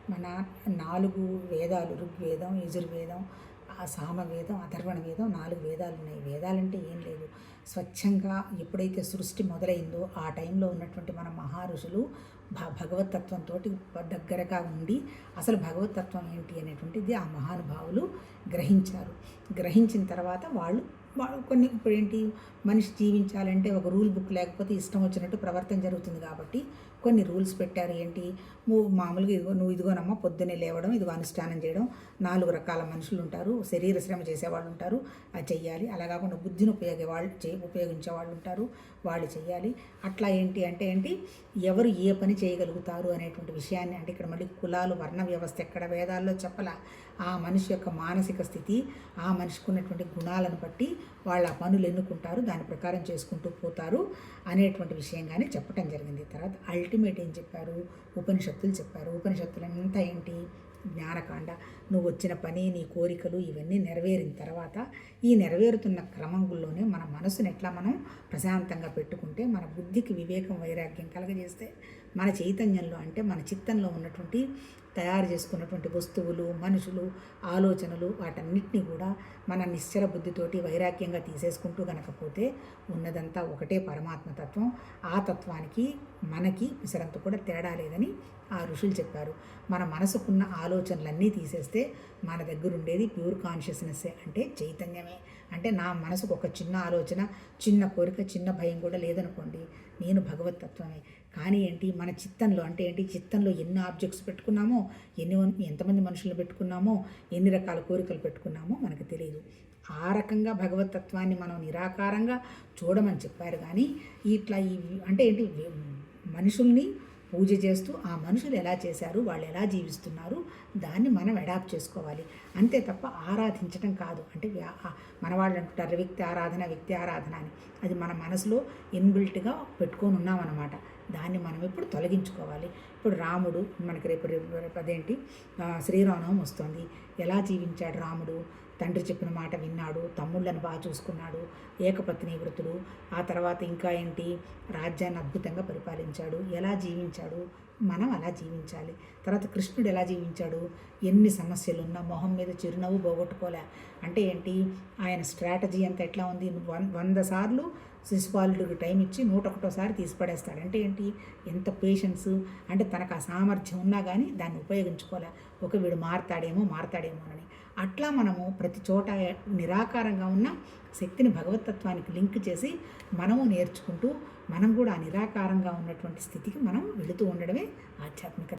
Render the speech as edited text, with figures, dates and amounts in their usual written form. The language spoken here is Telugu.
మన 4 వేదాలు ఋగ్వేదం, యజుర్వేదం, సామవేదం, అథర్వణ వేదం 4 వేదాలు ఉన్నాయి. వేదాలంటే ఏం లేదు, స్వచ్ఛంగా ఎప్పుడైతే సృష్టి మొదలైందో ఆ టైంలో ఉన్నటువంటి మన మహర్షులు భగవతత్వంతో దగ్గరగా ఉండి అసలు భగవతత్వం ఏంటి అనేటువంటిది ఆ మహానుభావులు గ్రహించారు. గ్రహించిన తర్వాత వాళ్ళు కొన్ని ఇప్పుడు ఏంటి, మనిషి జీవించాలంటే ఒక రూల్ బుక్ లేకపోతే ఇష్టం వచ్చినట్టు ప్రవర్తన జరుగుతుంది. కాబట్టి కొన్ని రూల్స్ పెట్టారు. ఏంటి, మామూలుగా నువ్వు ఇదిగోనమ్మా పొద్దున్నే లేవడం, ఇదిగో అనుష్ఠానం చేయడం, 4 రకాల మనుషులు ఉంటారు, శరీర శ్రమ చేసేవాళ్ళు ఉంటారు, అది చెయ్యాలి. అలా కాకుండా బుద్ధిని ఉపయోగించే వాళ్ళు ఉంటారు, వాళ్ళు చెయ్యాలి. అట్లా ఏంటి ఎవరు ఏ పని చేయగలుగుతారు అనేటువంటి విషయాన్ని, అంటే ఇక్కడ మళ్ళీ కులాలు వర్ణ వ్యవస్థ ఎక్కడ వేదాల్లో చెప్పలా. ఆ మనిషి యొక్క మానసిక స్థితి, ఆ మనిషికి ఉన్నటువంటి గుణాలను బట్టి వాళ్ళ పనులు ఎన్నుకుంటారు, దాని ప్రకారం చేసుకుంటూ పోతారు అనేటువంటి విషయంగానే చెప్పటం జరిగింది. తర్వాత అల్టిమేట్ ఏం చెప్పారు, ఉపనిషత్తులు చెప్పారు. ఉపనిషత్తులంతా ఏంటి, జ్ఞానకాండ. నువ్వు వచ్చిన పని, నీ కోరికలు ఇవన్నీ నెరవేరిన తర్వాత ఈ నెరవేరుతున్న క్రమంలోనే మన మనసుని ఎట్లా మనం ప్రశాంతంగా పెట్టుకుంటే, మన బుద్ధికి వివేకం వైరాగ్యం కలగజేస్తే మన చైతన్యంలో, అంటే మన చిత్తంలో ఉన్నటువంటి తయారు చేసుకున్నటువంటి వస్తువులు, మనుషులు, ఆలోచనలు వాటన్నిటినీ కూడా మన నిశ్చల బుద్ధితోటి వైరాగ్యంగా తీసేసుకుంటూ గనకపోతే ఉన్నదంతా ఒకటే పరమాత్మతత్వం. ఆ తత్వానికి మనకి పిసరంత కూడా తేడా లేదని ఆ ఋషులు చెప్పారు. మన మనసుకున్న ఆలోచనలన్నీ తీసేస్తే మన దగ్గర ఉండేది ప్యూర్ కాన్షియస్నెస్సే, అంటే చైతన్యమే. అంటే నా మనసుకు ఒక చిన్న ఆలోచన, చిన్న కోరిక, చిన్న భయం కూడా లేదనుకోండి, నేను భగవతత్వమే. కానీ ఏంటి, మన చిత్తంలో, అంటే ఏంటి, చిత్తంలో ఎన్ని ఆబ్జెక్ట్స్ పెట్టుకున్నామో, ఎంతమంది మనుషులు పెట్టుకున్నామో, ఎన్ని రకాల కోరికలు పెట్టుకున్నామో మనకు తెలియదు. ఆ రకంగా భగవతత్వాన్ని మనం నిరాకారంగా చూడమని చెప్పారు. కానీ ఇట్లా అంటే ఏంటి, మనుషుల్ని పూజ చేస్తూ ఆ మనుషులు ఎలా చేశారు, వాళ్ళు ఎలా జీవిస్తున్నారు, దాన్ని మనం అడాప్ట్ చేసుకోవాలి. అంతే తప్ప ఆరాధించడం కాదు. అంటే మన వాళ్ళు అంటుంటారు వ్యక్తి ఆరాధన అని. అది మన మనసులో ఇన్బిల్ట్గా పెట్టుకొని ఉన్నామన్నమాట. దాన్ని మనం ఇప్పుడు తొలగించుకోవాలి. ఇప్పుడు రాముడు మనకి రేపు అదేంటి, శ్రీరామనవమి వస్తుంది. ఎలా జీవించాడు రాముడు, తండ్రి చెప్పిన మాట విన్నాడు, తమ్ముళ్ళని బాగా చూసుకున్నాడు, ఏకపత్ని వృతుడు. ఆ తర్వాత ఇంకా ఏంటి, రాజ్యాన్ని అద్భుతంగా పరిపాలించాడు. ఎలా జీవించాడు, మనం అలా జీవించాలి. తర్వాత కృష్ణుడు ఎలా జీవించాడు, ఎన్ని సమస్యలు ఉన్నా మొహం మీద చిరునవ్వు పోగొట్టుకోలే. అంటే ఏంటి, ఆయన స్ట్రాటజీ అంతా ఎట్లా ఉంది, 100 సార్లు శిశుపాలుడికి టైం ఇచ్చి 101సారి తీసి పడేస్తాడు. అంటే ఏంటి, ఎంత పేషెన్స్, అంటే తనకు ఆ సామర్థ్యం ఉన్నా కానీ దాన్ని ఉపయోగించుకోలే. వీడు మారతాడేమో అని. అట్లా మనము ప్రతి చోట నిరాకారంగా ఉన్న శక్తిని భగవతత్వానికి లింక్ చేసి మనము నేర్చుకుంటూ మనం కూడా నిరాకారంగా ఉన్నటువంటి స్థితికి మనం వెళుతూ ఉండడమే ఆధ్యాత్మిక.